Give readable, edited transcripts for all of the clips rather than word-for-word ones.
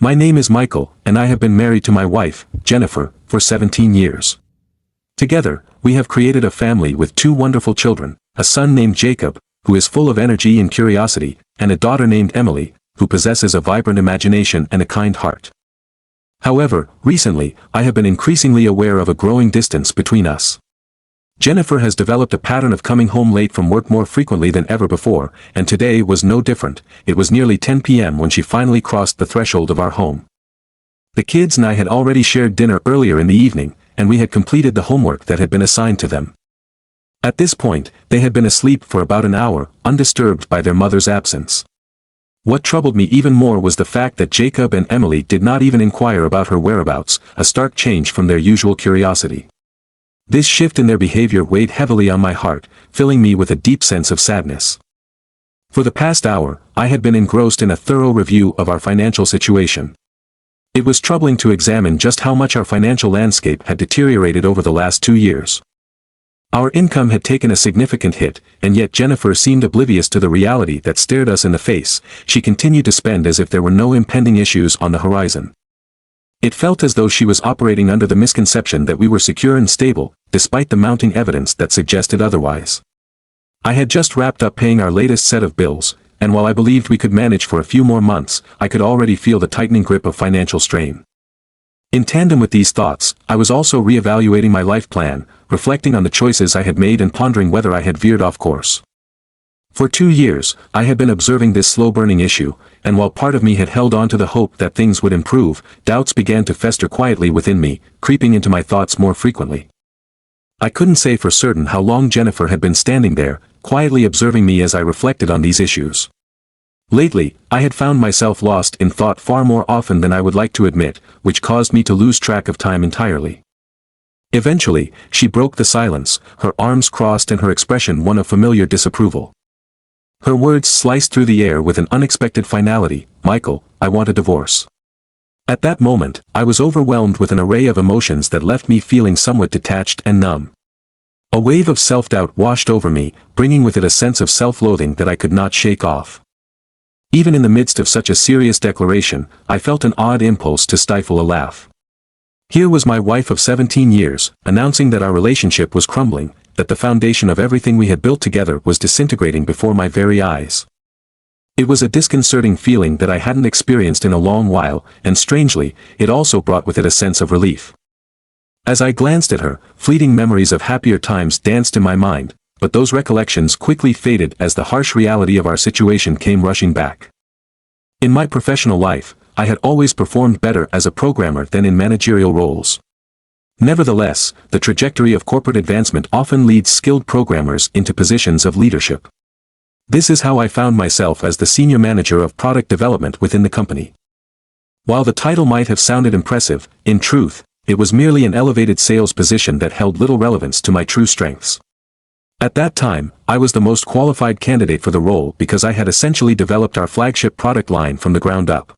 My name is Michael, and I have been married to my wife, Jennifer, for 17 years. Together, we have created a family with two wonderful children, a son named Jacob, who is full of energy and curiosity, and a daughter named Emily, who possesses a vibrant imagination and a kind heart. However, recently, I have been increasingly aware of a growing distance between us. Jennifer has developed a pattern of coming home late from work more frequently than ever before, and today was no different. It was nearly 10 p.m. when she finally crossed the threshold of our home. The kids and I had already shared dinner earlier in the evening, and we had completed the homework that had been assigned to them. At this point, they had been asleep for about an hour, undisturbed by their mother's absence. What troubled me even more was the fact that Jacob and Emily did not even inquire about her whereabouts, a stark change from their usual curiosity. This shift in their behavior weighed heavily on my heart, filling me with a deep sense of sadness. For the past hour, I had been engrossed in a thorough review of our financial situation. It was troubling to examine just how much our financial landscape had deteriorated over the last 2 years. Our income had taken a significant hit, and yet Jennifer seemed oblivious to the reality that stared us in the face. She continued to spend as if there were no impending issues on the horizon. It felt as though she was operating under the misconception that we were secure and stable, despite the mounting evidence that suggested otherwise. I had just wrapped up paying our latest set of bills, and while I believed we could manage for a few more months, I could already feel the tightening grip of financial strain. In tandem with these thoughts, I was also reevaluating my life plan, reflecting on the choices I had made and pondering whether I had veered off course. For 2 years, I had been observing this slow-burning issue, and while part of me had held on to the hope that things would improve, doubts began to fester quietly within me, creeping into my thoughts more frequently. I couldn't say for certain how long Jennifer had been standing there, quietly observing me as I reflected on these issues. Lately, I had found myself lost in thought far more often than I would like to admit, which caused me to lose track of time entirely. Eventually, she broke the silence, her arms crossed and her expression one of familiar disapproval. Her words sliced through the air with an unexpected finality. "Michael, I want a divorce." At that moment, I was overwhelmed with an array of emotions that left me feeling somewhat detached and numb. A wave of self-doubt washed over me, bringing with it a sense of self-loathing that I could not shake off. Even in the midst of such a serious declaration, I felt an odd impulse to stifle a laugh. Here was my wife of 17 years, announcing that our relationship was crumbling, that the foundation of everything we had built together was disintegrating before my very eyes. It was a disconcerting feeling that I hadn't experienced in a long while, and strangely, it also brought with it a sense of relief. As I glanced at her, fleeting memories of happier times danced in my mind, but those recollections quickly faded as the harsh reality of our situation came rushing back. In my professional life, I had always performed better as a programmer than in managerial roles. Nevertheless, the trajectory of corporate advancement often leads skilled programmers into positions of leadership. This is how I found myself as the senior manager of product development within the company. While the title might have sounded impressive, in truth, it was merely an elevated sales position that held little relevance to my true strengths. At that time, I was the most qualified candidate for the role because I had essentially developed our flagship product line from the ground up.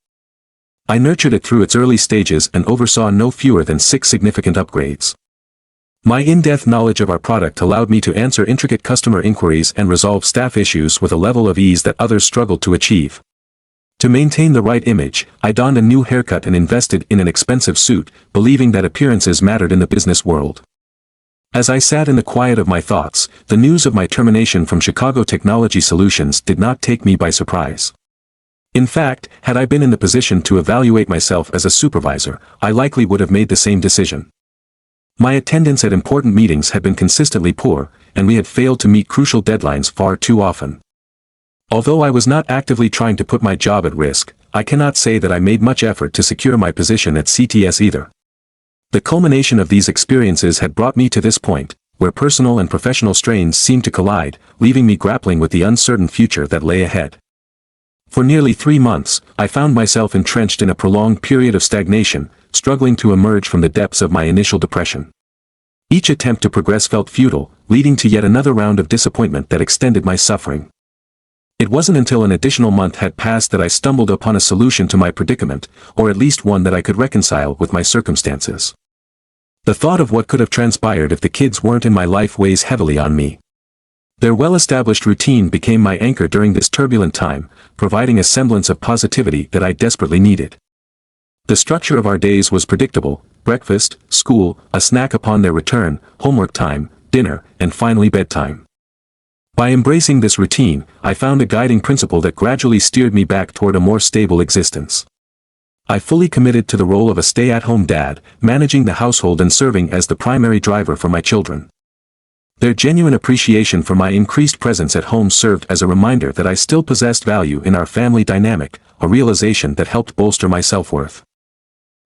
I nurtured it through its early stages and oversaw no fewer than 6 significant upgrades. My in-depth knowledge of our product allowed me to answer intricate customer inquiries and resolve staff issues with a level of ease that others struggled to achieve. To maintain the right image, I donned a new haircut and invested in an expensive suit, believing that appearances mattered in the business world. As I sat in the quiet of my thoughts, the news of my termination from Chicago Technology Solutions did not take me by surprise. In fact, had I been in the position to evaluate myself as a supervisor, I likely would have made the same decision. My attendance at important meetings had been consistently poor, and we had failed to meet crucial deadlines far too often. Although I was not actively trying to put my job at risk, I cannot say that I made much effort to secure my position at CTS either. The culmination of these experiences had brought me to this point, where personal and professional strains seemed to collide, leaving me grappling with the uncertain future that lay ahead. For nearly 3 months, I found myself entrenched in a prolonged period of stagnation, struggling to emerge from the depths of my initial depression. Each attempt to progress felt futile, leading to yet another round of disappointment that extended my suffering. It wasn't until an additional month had passed that I stumbled upon a solution to my predicament, or at least one that I could reconcile with my circumstances. The thought of what could have transpired if the kids weren't in my life weighs heavily on me. Their well-established routine became my anchor during this turbulent time, providing a semblance of positivity that I desperately needed. The structure of our days was predictable: breakfast, school, a snack upon their return, homework time, dinner, and finally bedtime. By embracing this routine, I found a guiding principle that gradually steered me back toward a more stable existence. I fully committed to the role of a stay-at-home dad, managing the household and serving as the primary driver for my children. Their genuine appreciation for my increased presence at home served as a reminder that I still possessed value in our family dynamic, a realization that helped bolster my self-worth.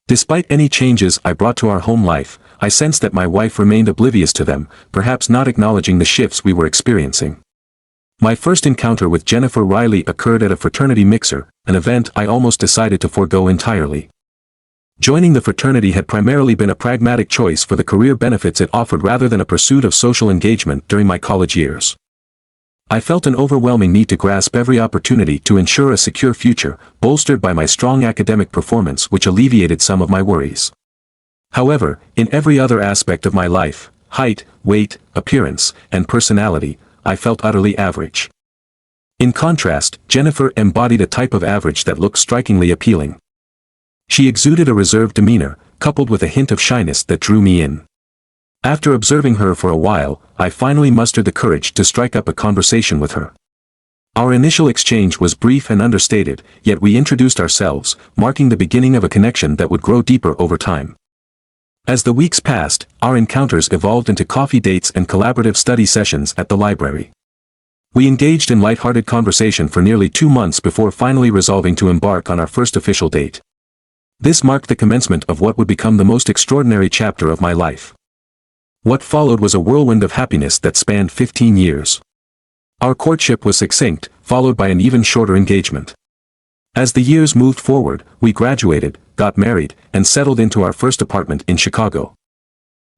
Despite any changes I brought to our home life, I sensed that my wife remained oblivious to them, perhaps not acknowledging the shifts we were experiencing. My first encounter with Jennifer Riley occurred at a fraternity mixer, an event I almost decided to forego entirely. Joining the fraternity had primarily been a pragmatic choice for the career benefits it offered rather than a pursuit of social engagement during my college years. I felt an overwhelming need to grasp every opportunity to ensure a secure future, bolstered by my strong academic performance which alleviated some of my worries. However, in every other aspect of my life, height, weight, appearance, and personality, I felt utterly average. In contrast, Jennifer embodied a type of average that looked strikingly appealing. She exuded a reserved demeanor, coupled with a hint of shyness that drew me in. After observing her for a while, I finally mustered the courage to strike up a conversation with her. Our initial exchange was brief and understated, yet we introduced ourselves, marking the beginning of a connection that would grow deeper over time. As the weeks passed, our encounters evolved into coffee dates and collaborative study sessions at the library. We engaged in lighthearted conversation for nearly 2 months before finally resolving to embark on our first official date. This marked the commencement of what would become the most extraordinary chapter of my life. What followed was a whirlwind of happiness that spanned 15 years. Our courtship was succinct, followed by an even shorter engagement. As the years moved forward, we graduated, got married, and settled into our first apartment in Chicago.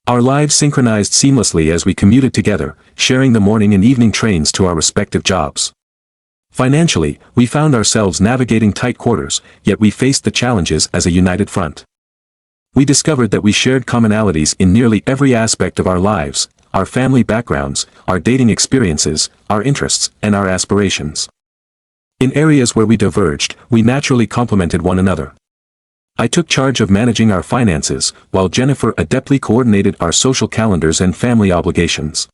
Our lives synchronized seamlessly as we commuted together, sharing the morning and evening trains to our respective jobs. Financially, we found ourselves navigating tight quarters, yet we faced the challenges as a united front. We discovered that we shared commonalities in nearly every aspect of our lives: our family backgrounds, our dating experiences, our interests, and our aspirations. In areas where we diverged, we naturally complemented one another. I took charge of managing our finances, while Jennifer adeptly coordinated our social calendars and family obligations.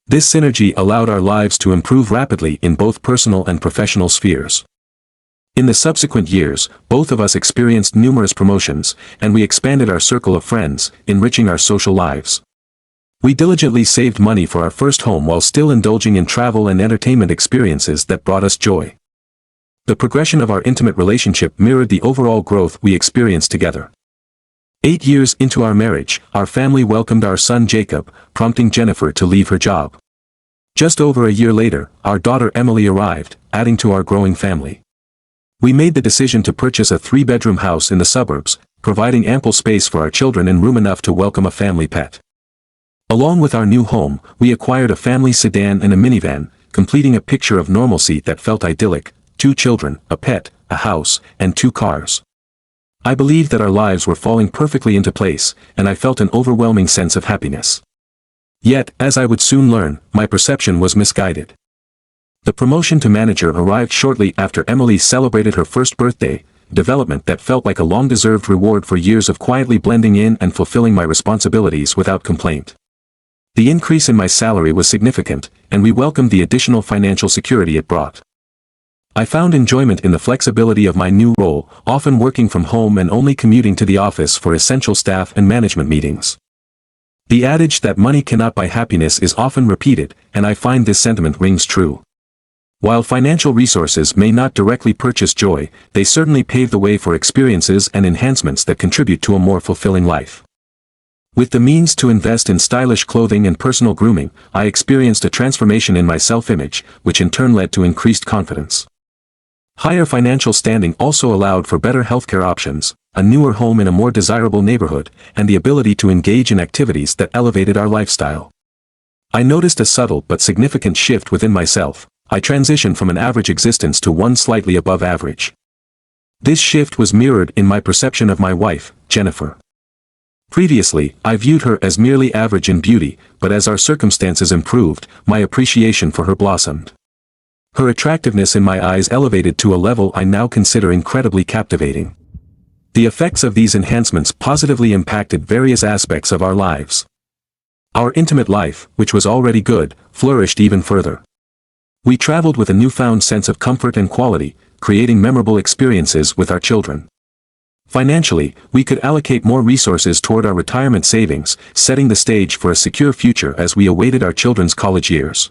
This synergy allowed our lives to improve rapidly in both personal and professional spheres. In the subsequent years, both of us experienced numerous promotions, and we expanded our circle of friends, enriching our social lives. We diligently saved money for our first home while still indulging in travel and entertainment experiences that brought us joy. The progression of our intimate relationship mirrored the overall growth we experienced together. 8 years into our marriage, our family welcomed our son Jacob, prompting Jennifer to leave her job. Just over a year later, our daughter Emily arrived, adding to our growing family. We made the decision to purchase a 3-bedroom house in the suburbs, providing ample space for our children and room enough to welcome a family pet. Along with our new home, we acquired a family sedan and a minivan, completing a picture of normalcy that felt idyllic: 2 children, a pet, a house, and 2 cars. I believed that our lives were falling perfectly into place, and I felt an overwhelming sense of happiness. Yet, as I would soon learn, my perception was misguided. The promotion to manager arrived shortly after Emily celebrated her first birthday, development that felt like a long-deserved reward for years of quietly blending in and fulfilling my responsibilities without complaint. The increase in my salary was significant, and we welcomed the additional financial security it brought. I found enjoyment in the flexibility of my new role, often working from home and only commuting to the office for essential staff and management meetings. The adage that money cannot buy happiness is often repeated, and I find this sentiment rings true. While financial resources may not directly purchase joy, they certainly pave the way for experiences and enhancements that contribute to a more fulfilling life. With the means to invest in stylish clothing and personal grooming, I experienced a transformation in my self-image, which in turn led to increased confidence. Higher financial standing also allowed for better healthcare options, a newer home in a more desirable neighborhood, and the ability to engage in activities that elevated our lifestyle. I noticed a subtle but significant shift within myself. I transitioned from an average existence to one slightly above average. This shift was mirrored in my perception of my wife, Jennifer. Previously, I viewed her as merely average in beauty, but as our circumstances improved, my appreciation for her blossomed. Her attractiveness in my eyes elevated to a level I now consider incredibly captivating. The effects of these enhancements positively impacted various aspects of our lives. Our intimate life, which was already good, flourished even further. We traveled with a newfound sense of comfort and quality, creating memorable experiences with our children. Financially, we could allocate more resources toward our retirement savings, setting the stage for a secure future as we awaited our children's college years.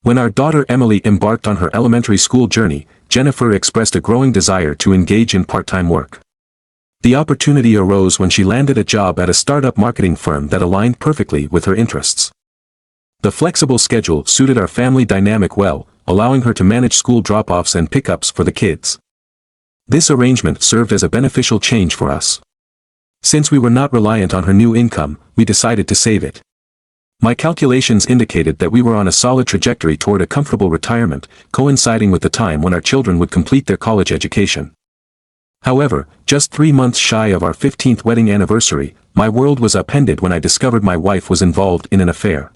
When our daughter Emily embarked on her elementary school journey, Jennifer expressed a growing desire to engage in part-time work. The opportunity arose when she landed a job at a startup marketing firm that aligned perfectly with her interests. The flexible schedule suited our family dynamic well, allowing her to manage school drop-offs and pickups for the kids. This arrangement served as a beneficial change for us. Since we were not reliant on her new income, we decided to save it. My calculations indicated that we were on a solid trajectory toward a comfortable retirement, coinciding with the time when our children would complete their college education. However, just 3 months shy of our 15th wedding anniversary, my world was upended when I discovered my wife was involved in an affair.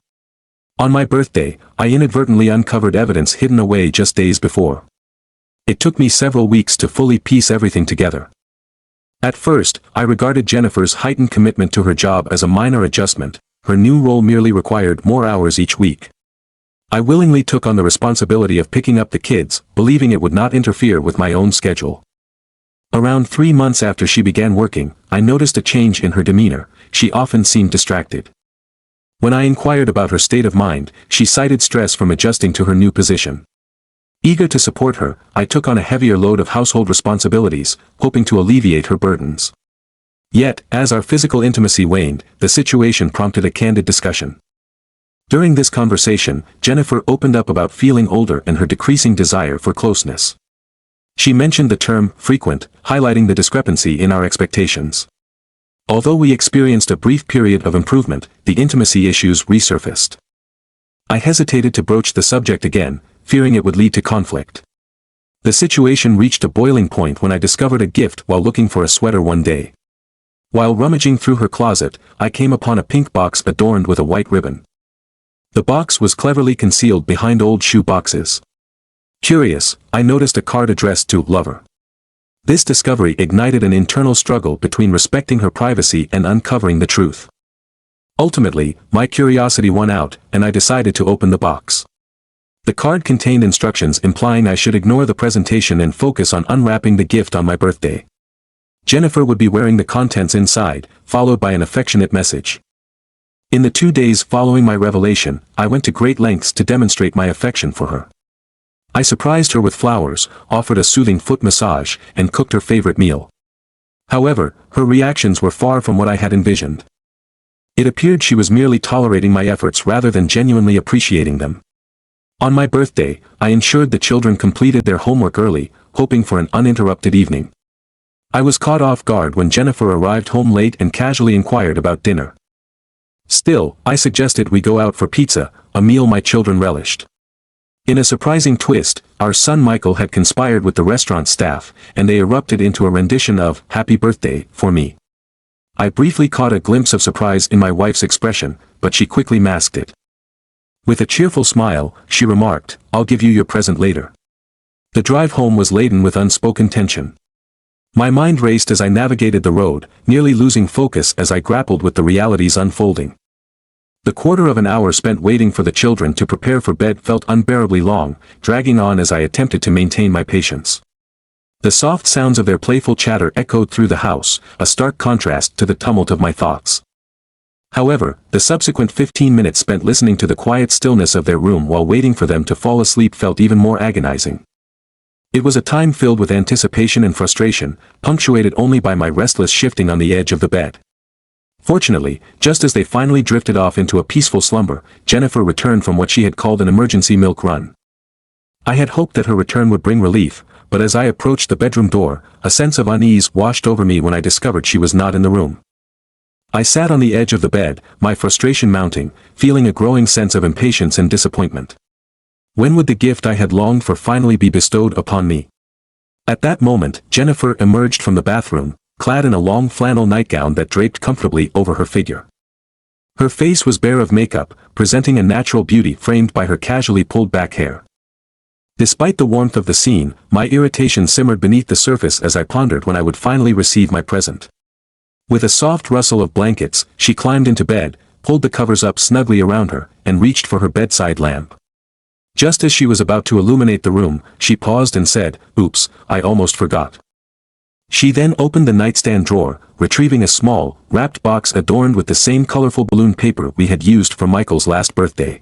On my birthday, I inadvertently uncovered evidence hidden away just days before. It took me several weeks to fully piece everything together. At first, I regarded Jennifer's heightened commitment to her job as a minor adjustment. Her new role merely required more hours each week. I willingly took on the responsibility of picking up the kids, believing it would not interfere with my own schedule. Around 3 months after she began working, I noticed a change in her demeanor. She often seemed distracted. When I inquired about her state of mind, she cited stress from adjusting to her new position. Eager to support her, I took on a heavier load of household responsibilities, hoping to alleviate her burdens. Yet, as our physical intimacy waned, the situation prompted a candid discussion. During this conversation, Jennifer opened up about feeling older and her decreasing desire for closeness. She mentioned the term frequent, highlighting the discrepancy in our expectations. Although we experienced a brief period of improvement, the intimacy issues resurfaced. I hesitated to broach the subject again, fearing it would lead to conflict. The situation reached a boiling point when I discovered a gift while looking for a sweater one day. While rummaging through her closet, I came upon a pink box adorned with a white ribbon. The box was cleverly concealed behind old shoe boxes. Curious, I noticed a card addressed to Lover. This discovery ignited an internal struggle between respecting her privacy and uncovering the truth. Ultimately, my curiosity won out, and I decided to open the box. The card contained instructions implying I should ignore the presentation and focus on unwrapping the gift on my birthday. Jennifer would be wearing the contents inside, followed by an affectionate message. In the 2 days following my revelation, I went to great lengths to demonstrate my affection for her. I surprised her with flowers, offered a soothing foot massage, and cooked her favorite meal. However, her reactions were far from what I had envisioned. It appeared she was merely tolerating my efforts rather than genuinely appreciating them. On my birthday, I ensured the children completed their homework early, hoping for an uninterrupted evening. I was caught off guard when Jennifer arrived home late and casually inquired about dinner. Still, I suggested we go out for pizza, a meal my children relished. In a surprising twist, our son Michael had conspired with the restaurant staff, and they erupted into a rendition of "Happy Birthday" for me. I briefly caught a glimpse of surprise in my wife's expression, but she quickly masked it. With a cheerful smile, she remarked, "I'll give you your present later." The drive home was laden with unspoken tension. My mind raced as I navigated the road, nearly losing focus as I grappled with the realities unfolding. The quarter of an hour spent waiting for the children to prepare for bed felt unbearably long, dragging on as I attempted to maintain my patience. The soft sounds of their playful chatter echoed through the house, a stark contrast to the tumult of my thoughts. However, the subsequent 15 minutes spent listening to the quiet stillness of their room while waiting for them to fall asleep felt even more agonizing. It was a time filled with anticipation and frustration, punctuated only by my restless shifting on the edge of the bed. Fortunately, just as they finally drifted off into a peaceful slumber, Jennifer returned from what she had called an emergency milk run. I had hoped that her return would bring relief, but as I approached the bedroom door, a sense of unease washed over me when I discovered she was not in the room. I sat on the edge of the bed, my frustration mounting, feeling a growing sense of impatience and disappointment. When would the gift I had longed for finally be bestowed upon me? At that moment, Jennifer emerged from the bathroom, clad in a long flannel nightgown that draped comfortably over her figure. Her face was bare of makeup, presenting a natural beauty framed by her casually pulled back hair. Despite the warmth of the scene, my irritation simmered beneath the surface as I pondered when I would finally receive my present. With a soft rustle of blankets, she climbed into bed, pulled the covers up snugly around her, and reached for her bedside lamp. Just as she was about to illuminate the room, she paused and said, "Oops, I almost forgot." She then opened the nightstand drawer, retrieving a small, wrapped box adorned with the same colorful balloon paper we had used for Michael's last birthday.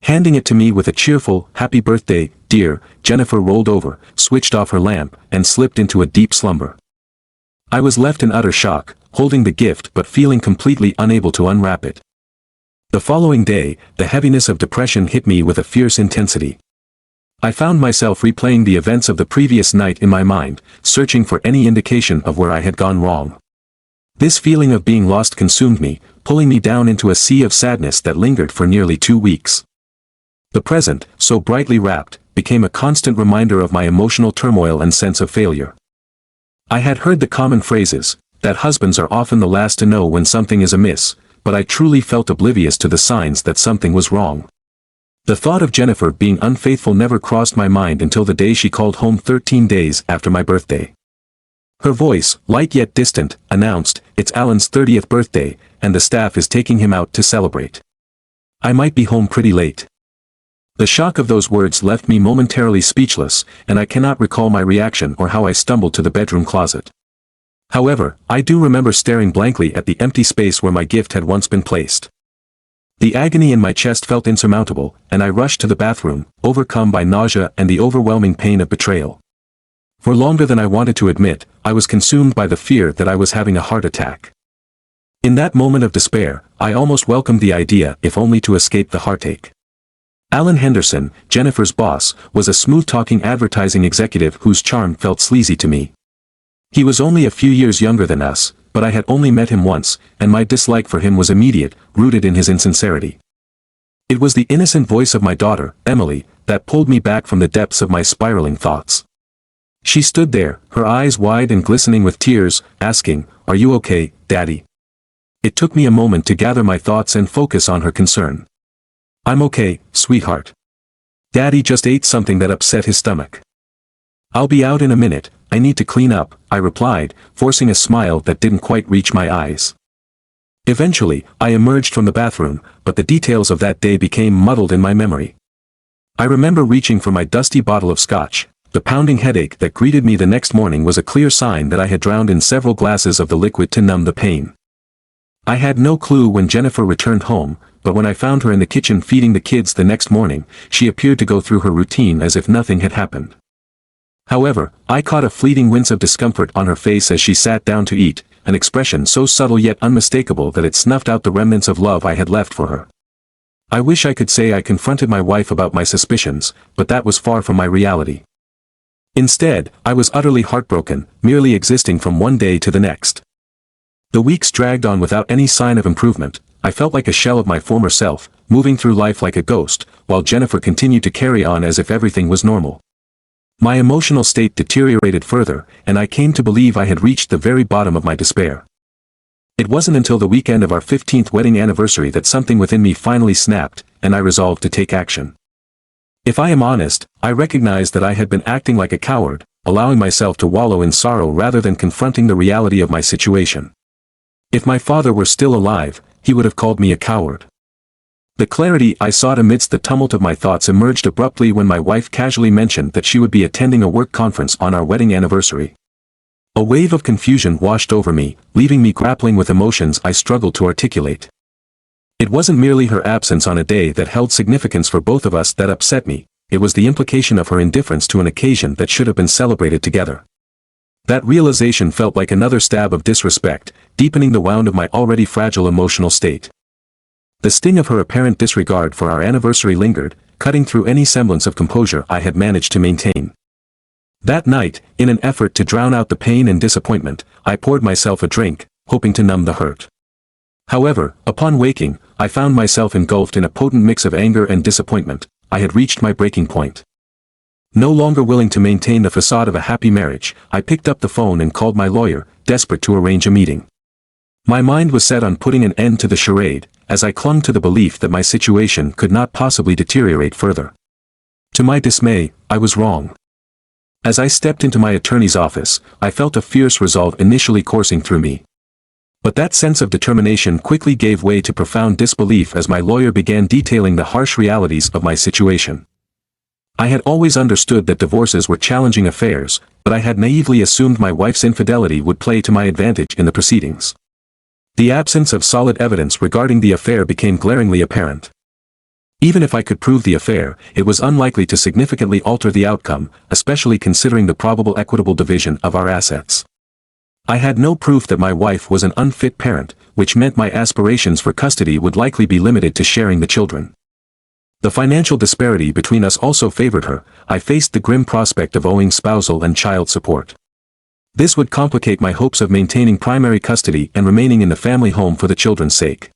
Handing it to me with a cheerful, "Happy birthday, dear," Jennifer rolled over, switched off her lamp, and slipped into a deep slumber. I was left in utter shock, holding the gift but feeling completely unable to unwrap it. The following day, the heaviness of depression hit me with a fierce intensity. I found myself replaying the events of the previous night in my mind, searching for any indication of where I had gone wrong. This feeling of being lost consumed me, pulling me down into a sea of sadness that lingered for nearly 2 weeks. The present, so brightly wrapped, became a constant reminder of my emotional turmoil and sense of failure. I had heard the common phrases, that husbands are often the last to know when something is amiss, but I truly felt oblivious to the signs that something was wrong. The thought of Jennifer being unfaithful never crossed my mind until the day she called home 13 days after my birthday. Her voice, light yet distant, announced, "It's Alan's 30th birthday, and the staff is taking him out to celebrate. I might be home pretty late." The shock of those words left me momentarily speechless, and I cannot recall my reaction or how I stumbled to the bedroom closet. However, I do remember staring blankly at the empty space where my gift had once been placed. The agony in my chest felt insurmountable, and I rushed to the bathroom, overcome by nausea and the overwhelming pain of betrayal. For longer than I wanted to admit, I was consumed by the fear that I was having a heart attack. In that moment of despair, I almost welcomed the idea if only to escape the heartache. Alan Henderson, Jennifer's boss, was a smooth-talking advertising executive whose charm felt sleazy to me. He was only a few years younger than us, but I had only met him once, and my dislike for him was immediate, rooted in his insincerity. It was the innocent voice of my daughter, Emily, that pulled me back from the depths of my spiraling thoughts. She stood there, her eyes wide and glistening with tears, asking, "Are you okay, Daddy?" It took me a moment to gather my thoughts and focus on her concern. "I'm okay, sweetheart. Daddy just ate something that upset his stomach. I'll be out in a minute, I need to clean up," I replied, forcing a smile that didn't quite reach my eyes. Eventually, I emerged from the bathroom, but the details of that day became muddled in my memory. I remember reaching for my dusty bottle of scotch. The pounding headache that greeted me the next morning was a clear sign that I had drowned in several glasses of the liquid to numb the pain. I had no clue when Jennifer returned home, but when I found her in the kitchen feeding the kids the next morning, she appeared to go through her routine as if nothing had happened. However, I caught a fleeting wince of discomfort on her face as she sat down to eat, an expression so subtle yet unmistakable that it snuffed out the remnants of love I had left for her. I wish I could say I confronted my wife about my suspicions, but that was far from my reality. Instead, I was utterly heartbroken, merely existing from one day to the next. The weeks dragged on without any sign of improvement. I felt like a shell of my former self, moving through life like a ghost, while Jennifer continued to carry on as if everything was normal. My emotional state deteriorated further, and I came to believe I had reached the very bottom of my despair. It wasn't until the weekend of our 15th wedding anniversary that something within me finally snapped, and I resolved to take action. If I am honest, I recognized that I had been acting like a coward, allowing myself to wallow in sorrow rather than confronting the reality of my situation. If my father were still alive, he would have called me a coward. The clarity I sought amidst the tumult of my thoughts emerged abruptly when my wife casually mentioned that she would be attending a work conference on our wedding anniversary. A wave of confusion washed over me, leaving me grappling with emotions I struggled to articulate. It wasn't merely her absence on a day that held significance for both of us that upset me, it was the implication of her indifference to an occasion that should have been celebrated together. That realization felt like another stab of disrespect, deepening the wound of my already fragile emotional state. The sting of her apparent disregard for our anniversary lingered, cutting through any semblance of composure I had managed to maintain. That night, in an effort to drown out the pain and disappointment, I poured myself a drink, hoping to numb the hurt. However, upon waking, I found myself engulfed in a potent mix of anger and disappointment. I had reached my breaking point. No longer willing to maintain the facade of a happy marriage, I picked up the phone and called my lawyer, desperate to arrange a meeting. My mind was set on putting an end to the charade, as I clung to the belief that my situation could not possibly deteriorate further. To my dismay, I was wrong. As I stepped into my attorney's office, I felt a fierce resolve initially coursing through me. But that sense of determination quickly gave way to profound disbelief as my lawyer began detailing the harsh realities of my situation. I had always understood that divorces were challenging affairs, but I had naively assumed my wife's infidelity would play to my advantage in the proceedings. The absence of solid evidence regarding the affair became glaringly apparent. Even if I could prove the affair, it was unlikely to significantly alter the outcome, especially considering the probable equitable division of our assets. I had no proof that my wife was an unfit parent, which meant my aspirations for custody would likely be limited to sharing the children. The financial disparity between us also favored her. I faced the grim prospect of owing spousal and child support. This would complicate my hopes of maintaining primary custody and remaining in the family home for the children's sake.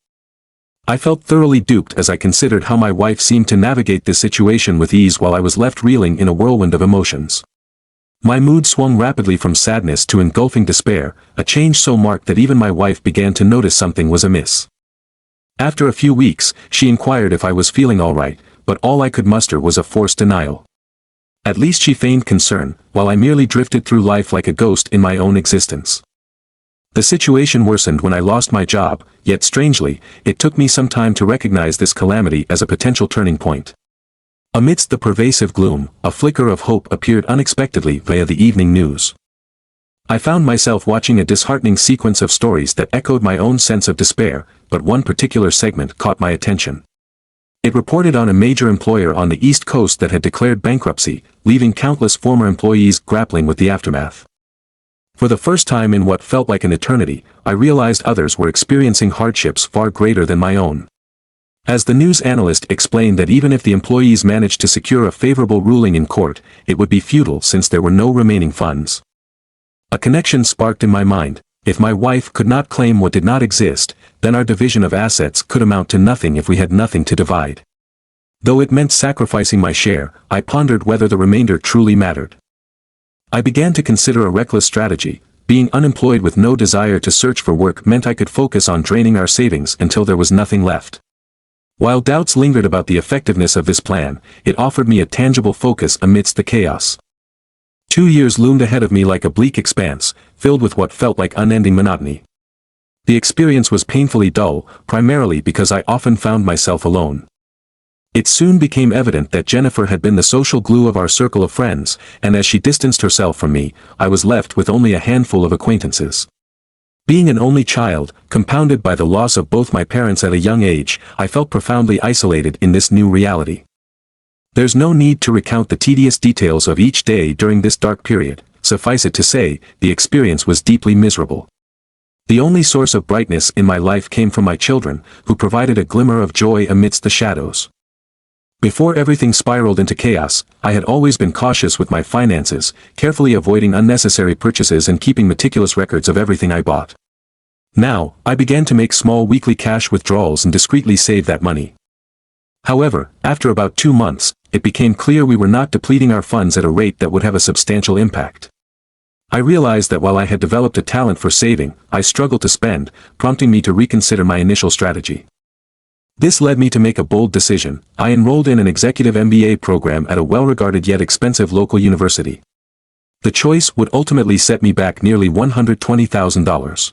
I felt thoroughly duped as I considered how my wife seemed to navigate this situation with ease while I was left reeling in a whirlwind of emotions. My mood swung rapidly from sadness to engulfing despair, a change so marked that even my wife began to notice something was amiss. After a few weeks, she inquired if I was feeling all right, but all I could muster was a forced denial. At least she feigned concern, while I merely drifted through life like a ghost in my own existence. The situation worsened when I lost my job, yet strangely, it took me some time to recognize this calamity as a potential turning point. Amidst the pervasive gloom, a flicker of hope appeared unexpectedly via the evening news. I found myself watching a disheartening sequence of stories that echoed my own sense of despair, but one particular segment caught my attention. It reported on a major employer on the East Coast that had declared bankruptcy, leaving countless former employees grappling with the aftermath. For the first time in what felt like an eternity, I realized others were experiencing hardships far greater than my own. As the news analyst explained that even if the employees managed to secure a favorable ruling in court, it would be futile since there were no remaining funds. A connection sparked in my mind. If my wife could not claim what did not exist, then our division of assets could amount to nothing if we had nothing to divide. Though it meant sacrificing my share, I pondered whether the remainder truly mattered. I began to consider a reckless strategy. Being unemployed with no desire to search for work meant I could focus on draining our savings until there was nothing left. While doubts lingered about the effectiveness of this plan, it offered me a tangible focus amidst the chaos. 2 years loomed ahead of me like a bleak expanse, filled with what felt like unending monotony. The experience was painfully dull, primarily because I often found myself alone. It soon became evident that Jennifer had been the social glue of our circle of friends, and as she distanced herself from me, I was left with only a handful of acquaintances. Being an only child, compounded by the loss of both my parents at a young age, I felt profoundly isolated in this new reality. There's no need to recount the tedious details of each day during this dark period. Suffice it to say, the experience was deeply miserable. The only source of brightness in my life came from my children, who provided a glimmer of joy amidst the shadows. Before everything spiraled into chaos, I had always been cautious with my finances, carefully avoiding unnecessary purchases and keeping meticulous records of everything I bought. Now, I began to make small weekly cash withdrawals and discreetly save that money. However, after about 2 months, it became clear we were not depleting our funds at a rate that would have a substantial impact. I realized that while I had developed a talent for saving, I struggled to spend, prompting me to reconsider my initial strategy. This led me to make a bold decision. I enrolled in an executive MBA program at a well-regarded yet expensive local university. The choice would ultimately set me back nearly $120,000.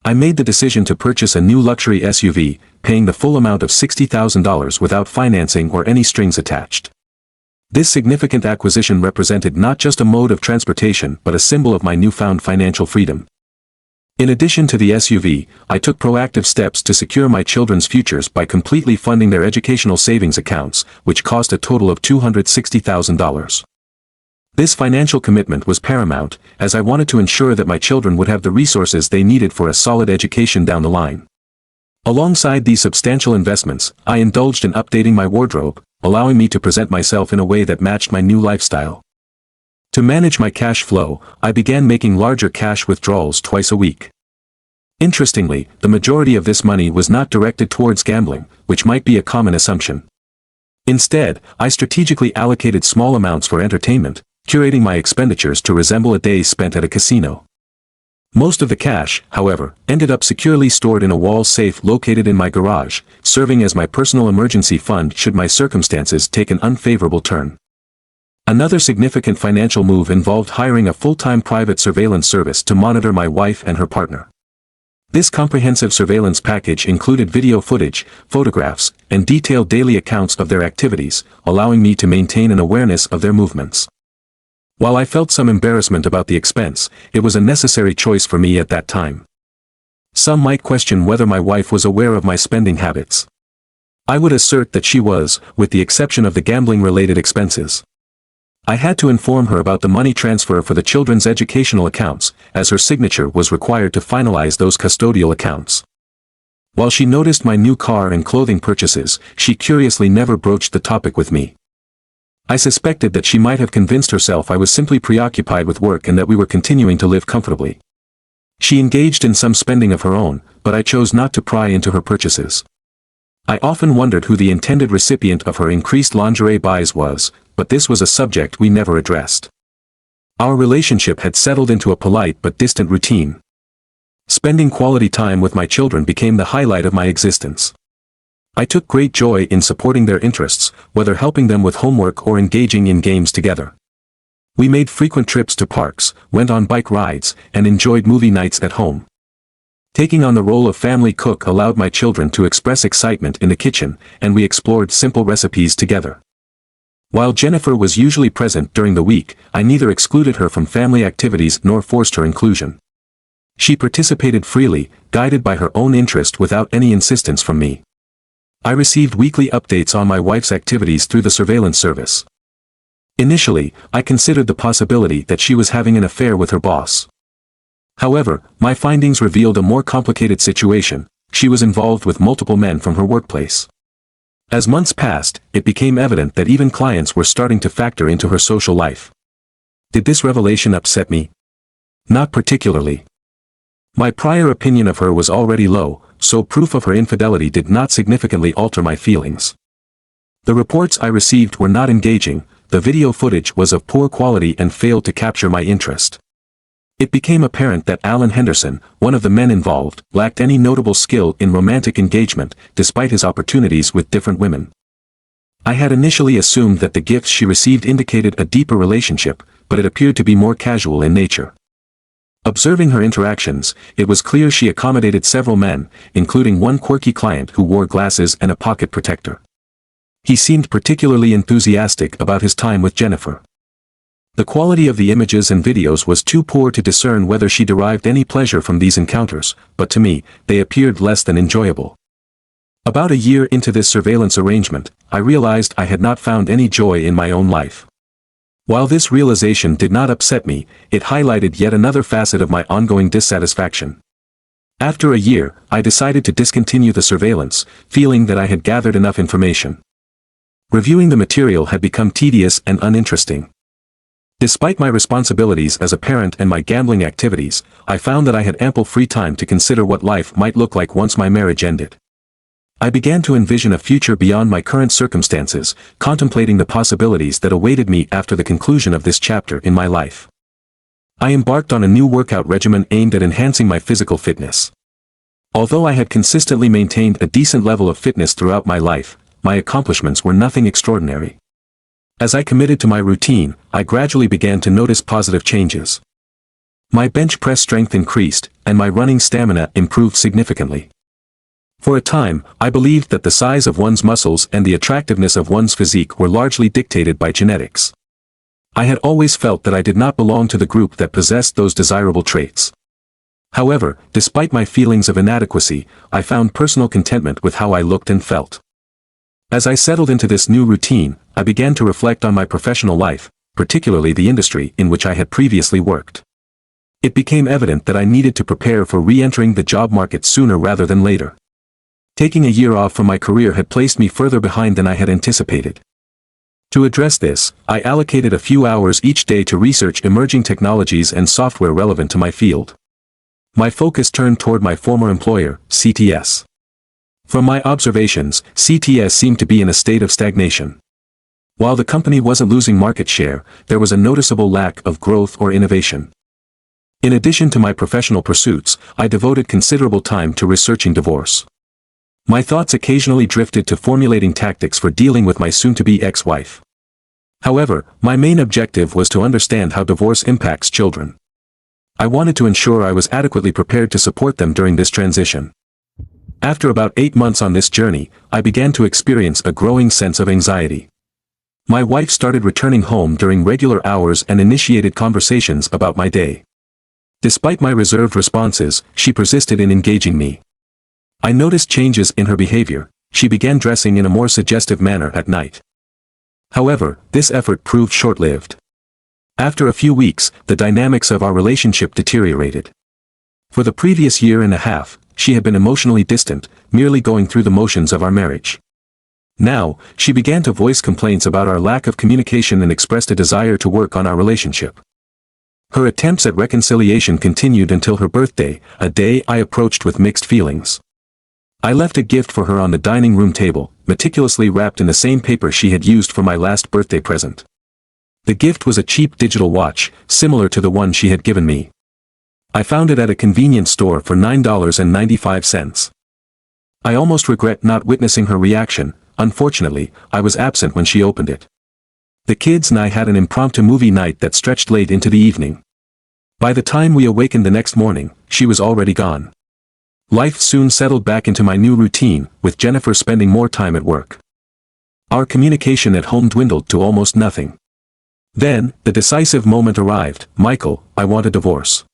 I made the decision to purchase a new luxury SUV, paying the full amount of $60,000 without financing or any strings attached. This significant acquisition represented not just a mode of transportation but a symbol of my newfound financial freedom. In addition to the SUV, I took proactive steps to secure my children's futures by completely funding their educational savings accounts, which cost a total of $260,000. This financial commitment was paramount, as I wanted to ensure that my children would have the resources they needed for a solid education down the line. Alongside these substantial investments, I indulged in updating my wardrobe, allowing me to present myself in a way that matched my new lifestyle. To manage my cash flow, I began making larger cash withdrawals twice a week. Interestingly, the majority of this money was not directed towards gambling, which might be a common assumption. Instead, I strategically allocated small amounts for entertainment, curating my expenditures to resemble a day spent at a casino. Most of the cash, however, ended up securely stored in a wall safe located in my garage, serving as my personal emergency fund should my circumstances take an unfavorable turn. Another significant financial move involved hiring a full-time private surveillance service to monitor my wife and her partner. This comprehensive surveillance package included video footage, photographs, and detailed daily accounts of their activities, allowing me to maintain an awareness of their movements. While I felt some embarrassment about the expense, it was a necessary choice for me at that time. Some might question whether my wife was aware of my spending habits. I would assert that she was, with the exception of the gambling-related expenses. I had to inform her about the money transfer for the children's educational accounts, as her signature was required to finalize those custodial accounts. While she noticed my new car and clothing purchases, she curiously never broached the topic with me. I suspected that she might have convinced herself I was simply preoccupied with work and that we were continuing to live comfortably. She engaged in some spending of her own, but I chose not to pry into her purchases. I often wondered who the intended recipient of her increased lingerie buys was, but this was a subject we never addressed. Our relationship had settled into a polite but distant routine. Spending quality time with my children became the highlight of my existence. I took great joy in supporting their interests, whether helping them with homework or engaging in games together. We made frequent trips to parks, went on bike rides, and enjoyed movie nights at home. Taking on the role of family cook allowed my children to express excitement in the kitchen, and we explored simple recipes together. While Jennifer was usually present during the week, I neither excluded her from family activities nor forced her inclusion. She participated freely, guided by her own interest without any insistence from me. I received weekly updates on my wife's activities through the surveillance service. Initially, I considered the possibility that she was having an affair with her boss. However, my findings revealed a more complicated situation. She was involved with multiple men from her workplace. As months passed, it became evident that even clients were starting to factor into her social life. Did this revelation upset me? Not particularly. My prior opinion of her was already low, so proof of her infidelity did not significantly alter my feelings. The reports I received were not engaging, the video footage was of poor quality and failed to capture my interest. It became apparent that Alan Henderson, one of the men involved, lacked any notable skill in romantic engagement, despite his opportunities with different women. I had initially assumed that the gifts she received indicated a deeper relationship, but it appeared to be more casual in nature. Observing her interactions, it was clear she accommodated several men, including one quirky client who wore glasses and a pocket protector. He seemed particularly enthusiastic about his time with Jennifer. The quality of the images and videos was too poor to discern whether she derived any pleasure from these encounters, but to me, they appeared less than enjoyable. About a year into this surveillance arrangement, I realized I had not found any joy in my own life. While this realization did not upset me, it highlighted yet another facet of my ongoing dissatisfaction. After a year, I decided to discontinue the surveillance, feeling that I had gathered enough information. Reviewing the material had become tedious and uninteresting. Despite my responsibilities as a parent and my gambling activities, I found that I had ample free time to consider what life might look like once my marriage ended. I began to envision a future beyond my current circumstances, contemplating the possibilities that awaited me after the conclusion of this chapter in my life. I embarked on a new workout regimen aimed at enhancing my physical fitness. Although I had consistently maintained a decent level of fitness throughout my life, my accomplishments were nothing extraordinary. As I committed to my routine, I gradually began to notice positive changes. My bench press strength increased, and my running stamina improved significantly. For a time, I believed that the size of one's muscles and the attractiveness of one's physique were largely dictated by genetics. I had always felt that I did not belong to the group that possessed those desirable traits. However, despite my feelings of inadequacy, I found personal contentment with how I looked and felt. As I settled into this new routine, I began to reflect on my professional life, particularly the industry in which I had previously worked. It became evident that I needed to prepare for re-entering the job market sooner rather than later. Taking a year off from my career had placed me further behind than I had anticipated. To address this, I allocated a few hours each day to research emerging technologies and software relevant to my field. My focus turned toward my former employer, CTS. From my observations, CTS seemed to be in a state of stagnation. While the company wasn't losing market share, there was a noticeable lack of growth or innovation. In addition to my professional pursuits, I devoted considerable time to researching divorce. My thoughts occasionally drifted to formulating tactics for dealing with my soon-to-be ex-wife. However, my main objective was to understand how divorce impacts children. I wanted to ensure I was adequately prepared to support them during this transition. After about 8 months on this journey, I began to experience a growing sense of anxiety. My wife started returning home during regular hours and initiated conversations about my day. Despite my reserved responses, she persisted in engaging me. I noticed changes in her behavior. She began dressing in a more suggestive manner at night. However, this effort proved short-lived. After a few weeks, the dynamics of our relationship deteriorated. For the previous year and a half, she had been emotionally distant, merely going through the motions of our marriage. Now, she began to voice complaints about our lack of communication and expressed a desire to work on our relationship. Her attempts at reconciliation continued until her birthday, a day I approached with mixed feelings. I left a gift for her on the dining room table, meticulously wrapped in the same paper she had used for my last birthday present. The gift was a cheap digital watch, similar to the one she had given me. I found it at a convenience store for $9.95. I almost regret not witnessing her reaction. Unfortunately, I was absent when she opened it. The kids and I had an impromptu movie night that stretched late into the evening. By the time we awakened the next morning, she was already gone. Life soon settled back into my new routine, with Jennifer spending more time at work. Our communication at home dwindled to almost nothing. Then, the decisive moment arrived. Michael, I want a divorce.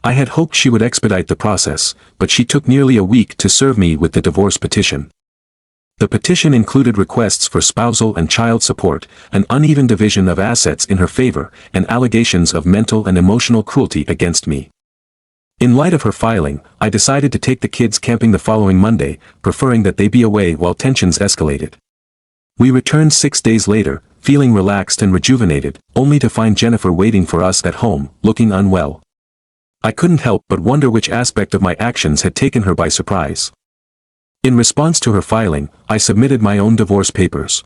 I had hoped she would expedite the process, but she took nearly a week to serve me with the divorce petition. The petition included requests for spousal and child support, an uneven division of assets in her favor, and allegations of mental and emotional cruelty against me. In light of her filing, I decided to take the kids camping the following Monday, preferring that they be away while tensions escalated. We returned 6 days later, feeling relaxed and rejuvenated, only to find Jennifer waiting for us at home, looking unwell. I couldn't help but wonder which aspect of my actions had taken her by surprise. In response to her filing, I submitted my own divorce papers.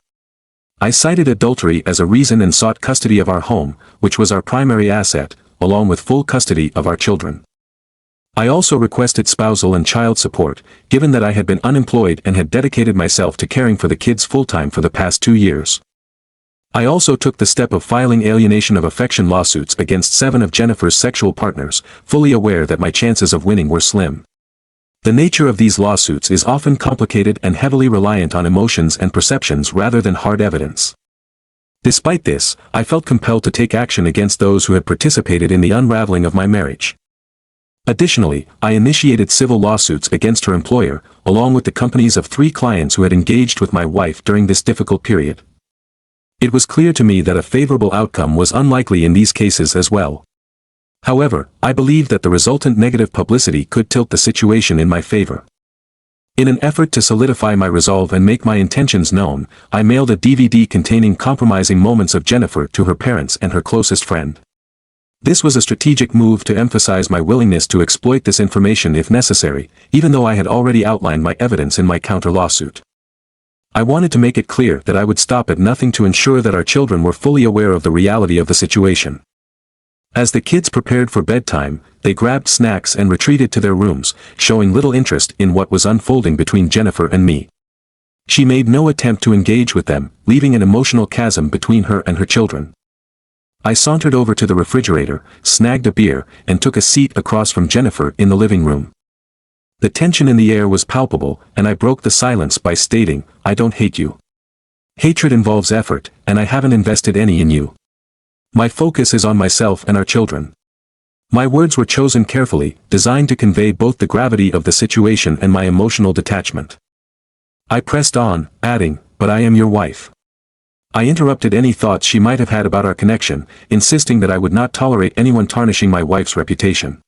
I cited adultery as a reason and sought custody of our home, which was our primary asset, along with full custody of our children. I also requested spousal and child support, given that I had been unemployed and had dedicated myself to caring for the kids full-time for the past 2 years. I also took the step of filing alienation of affection lawsuits against 7 of Jennifer's sexual partners, fully aware that my chances of winning were slim. The nature of these lawsuits is often complicated and heavily reliant on emotions and perceptions rather than hard evidence. Despite this, I felt compelled to take action against those who had participated in the unraveling of my marriage. Additionally, I initiated civil lawsuits against her employer, along with the companies of 3 clients who had engaged with my wife during this difficult period. It was clear to me that a favorable outcome was unlikely in these cases as well. However, I believed that the resultant negative publicity could tilt the situation in my favor. In an effort to solidify my resolve and make my intentions known, I mailed a DVD containing compromising moments of Jennifer to her parents and her closest friend. This was a strategic move to emphasize my willingness to exploit this information if necessary, even though I had already outlined my evidence in my counter-lawsuit. I wanted to make it clear that I would stop at nothing to ensure that our children were fully aware of the reality of the situation. As the kids prepared for bedtime, they grabbed snacks and retreated to their rooms, showing little interest in what was unfolding between Jennifer and me. She made no attempt to engage with them, leaving an emotional chasm between her and her children. I sauntered over to the refrigerator, snagged a beer, and took a seat across from Jennifer in the living room. The tension in the air was palpable, and I broke the silence by stating, "I don't hate you. Hatred involves effort, and I haven't invested any in you. My focus is on myself and our children." My words were chosen carefully, designed to convey both the gravity of the situation and my emotional detachment. I pressed on, adding, "But I am your wife." I interrupted any thoughts she might have had about our connection, insisting that I would not tolerate anyone tarnishing my wife's reputation.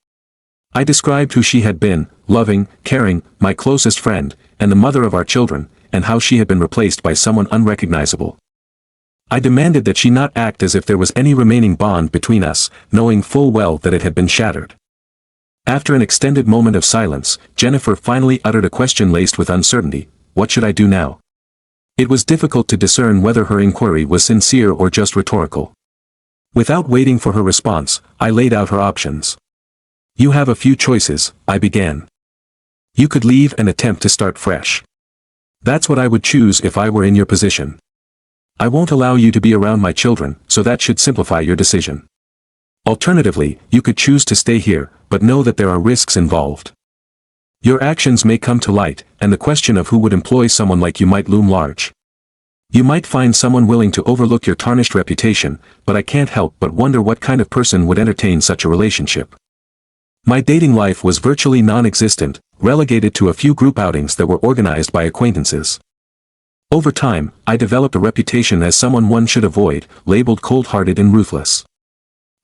I described who she had been, loving, caring, my closest friend, and the mother of our children, and how she had been replaced by someone unrecognizable. I demanded that she not act as if there was any remaining bond between us, knowing full well that it had been shattered. After an extended moment of silence, Jennifer finally uttered a question laced with uncertainty: "What should I do now?" It was difficult to discern whether her inquiry was sincere or just rhetorical. Without waiting for her response, I laid out her options. You have a few choices, I began. You could leave and attempt to start fresh. That's what I would choose if I were in your position. I won't allow you to be around my children, so that should simplify your decision. Alternatively, you could choose to stay here, but know that there are risks involved. Your actions may come to light, and the question of who would employ someone like you might loom large. You might find someone willing to overlook your tarnished reputation, but I can't help but wonder what kind of person would entertain such a relationship. My dating life was virtually non-existent, relegated to a few group outings that were organized by acquaintances. Over time, I developed a reputation as someone one should avoid, labeled cold-hearted and ruthless.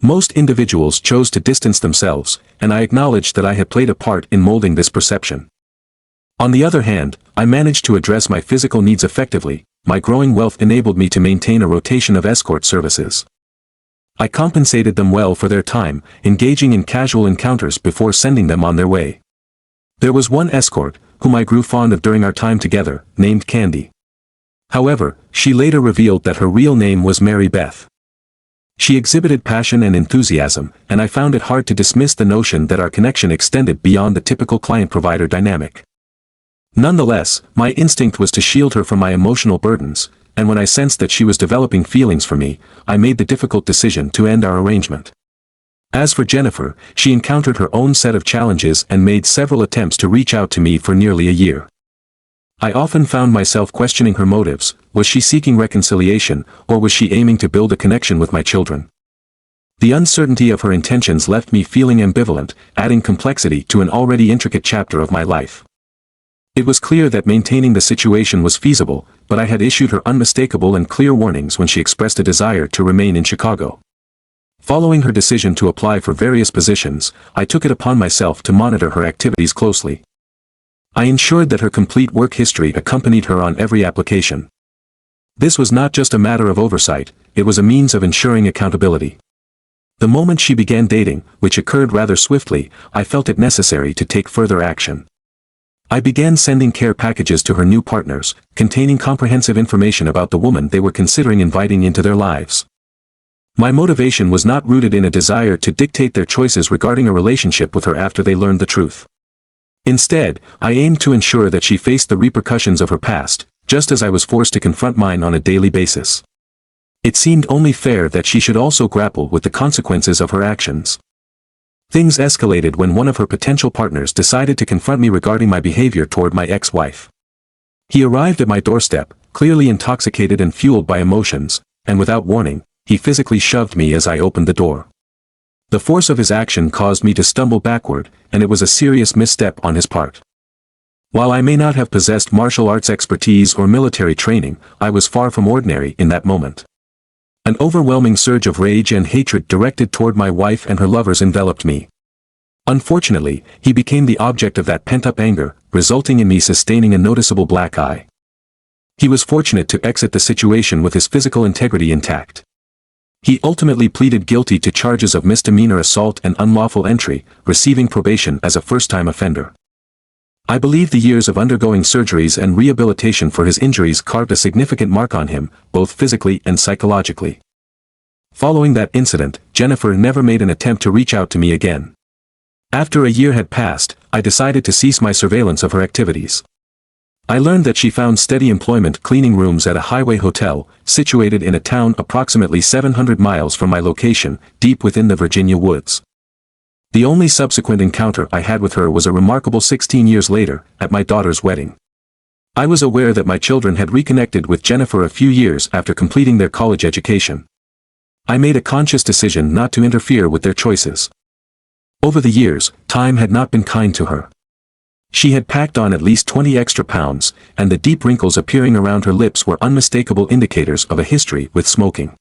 Most individuals chose to distance themselves, and I acknowledged that I had played a part in molding this perception. On the other hand, I managed to address my physical needs effectively. My growing wealth enabled me to maintain a rotation of escort services. I compensated them well for their time, engaging in casual encounters before sending them on their way. There was one escort, whom I grew fond of during our time together, named Candy. However, she later revealed that her real name was Mary Beth. She exhibited passion and enthusiasm, and I found it hard to dismiss the notion that our connection extended beyond the typical client-provider dynamic. Nonetheless, my instinct was to shield her from my emotional burdens, and when I sensed that she was developing feelings for me, I made the difficult decision to end our arrangement. As for Jennifer, she encountered her own set of challenges and made several attempts to reach out to me for nearly a year. I often found myself questioning her motives. Was she seeking reconciliation, or was she aiming to build a connection with my children? The uncertainty of her intentions left me feeling ambivalent, adding complexity to an already intricate chapter of my life. It was clear that maintaining the situation was feasible, but I had issued her unmistakable and clear warnings when she expressed a desire to remain in Chicago. Following her decision to apply for various positions, I took it upon myself to monitor her activities closely. I ensured that her complete work history accompanied her on every application. This was not just a matter of oversight, it was a means of ensuring accountability. The moment she began dating, which occurred rather swiftly, I felt it necessary to take further action. I began sending care packages to her new partners, containing comprehensive information about the woman they were considering inviting into their lives. My motivation was not rooted in a desire to dictate their choices regarding a relationship with her after they learned the truth. Instead, I aimed to ensure that she faced the repercussions of her past, just as I was forced to confront mine on a daily basis. It seemed only fair that she should also grapple with the consequences of her actions. Things escalated when one of her potential partners decided to confront me regarding my behavior toward my ex-wife. He arrived at my doorstep, clearly intoxicated and fueled by emotions, and without warning, he physically shoved me as I opened the door. The force of his action caused me to stumble backward, and it was a serious misstep on his part. While I may not have possessed martial arts expertise or military training, I was far from ordinary in that moment. An overwhelming surge of rage and hatred directed toward my wife and her lovers enveloped me. Unfortunately, he became the object of that pent-up anger, resulting in me sustaining a noticeable black eye. He was fortunate to exit the situation with his physical integrity intact. He ultimately pleaded guilty to charges of misdemeanor assault and unlawful entry, receiving probation as a first-time offender. I believe the years of undergoing surgeries and rehabilitation for his injuries carved a significant mark on him, both physically and psychologically. Following that incident, Jennifer never made an attempt to reach out to me again. After a year had passed, I decided to cease my surveillance of her activities. I learned that she found steady employment cleaning rooms at a highway hotel, situated in a town approximately 700 miles from my location, deep within the Virginia woods. The only subsequent encounter I had with her was a remarkable 16 years later, at my daughter's wedding. I was aware that my children had reconnected with Jennifer a few years after completing their college education. I made a conscious decision not to interfere with their choices. Over the years, time had not been kind to her. She had packed on at least 20 extra pounds, and the deep wrinkles appearing around her lips were unmistakable indicators of a history with smoking.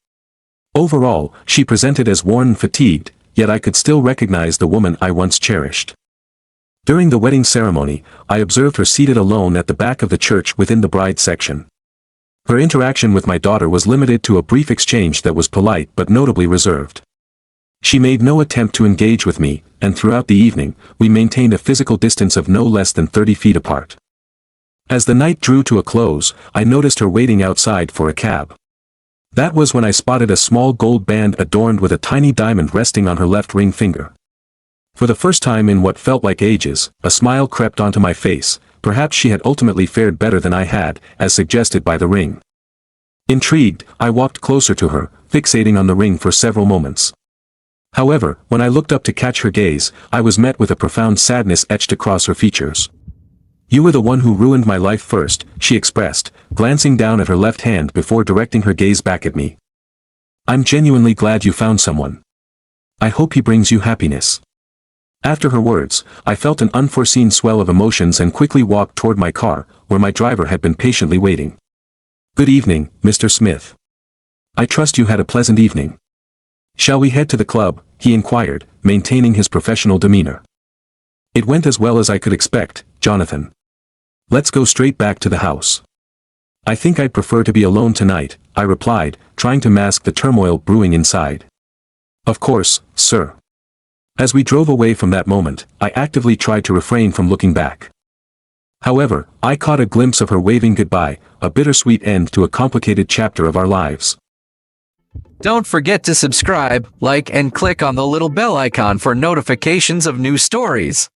Overall, she presented as worn and fatigued, yet I could still recognize the woman I once cherished. During the wedding ceremony, I observed her seated alone at the back of the church within the bride section. Her interaction with my daughter was limited to a brief exchange that was polite but notably reserved. She made no attempt to engage with me, and throughout the evening, we maintained a physical distance of no less than 30 feet apart. As the night drew to a close, I noticed her waiting outside for a cab. That was when I spotted a small gold band adorned with a tiny diamond resting on her left ring finger. For the first time in what felt like ages, a smile crept onto my face. Perhaps she had ultimately fared better than I had, as suggested by the ring. Intrigued, I walked closer to her, fixating on the ring for several moments. However, when I looked up to catch her gaze, I was met with a profound sadness etched across her features. "You were the one who ruined my life first," she expressed, glancing down at her left hand before directing her gaze back at me. "I'm genuinely glad you found someone. I hope he brings you happiness." After her words, I felt an unforeseen swell of emotions and quickly walked toward my car, where my driver had been patiently waiting. "Good evening, Mr. Smith. I trust you had a pleasant evening. Shall we head to the club?" he inquired, maintaining his professional demeanor. "It went as well as I could expect, Jonathan. Let's go straight back to the house." "I think I'd prefer to be alone tonight," I replied, trying to mask the turmoil brewing inside. "Of course, sir." As we drove away from that moment, I actively tried to refrain from looking back. However, I caught a glimpse of her waving goodbye, a bittersweet end to a complicated chapter of our lives. Don't forget to subscribe, like, and click on the little bell icon for notifications of new stories.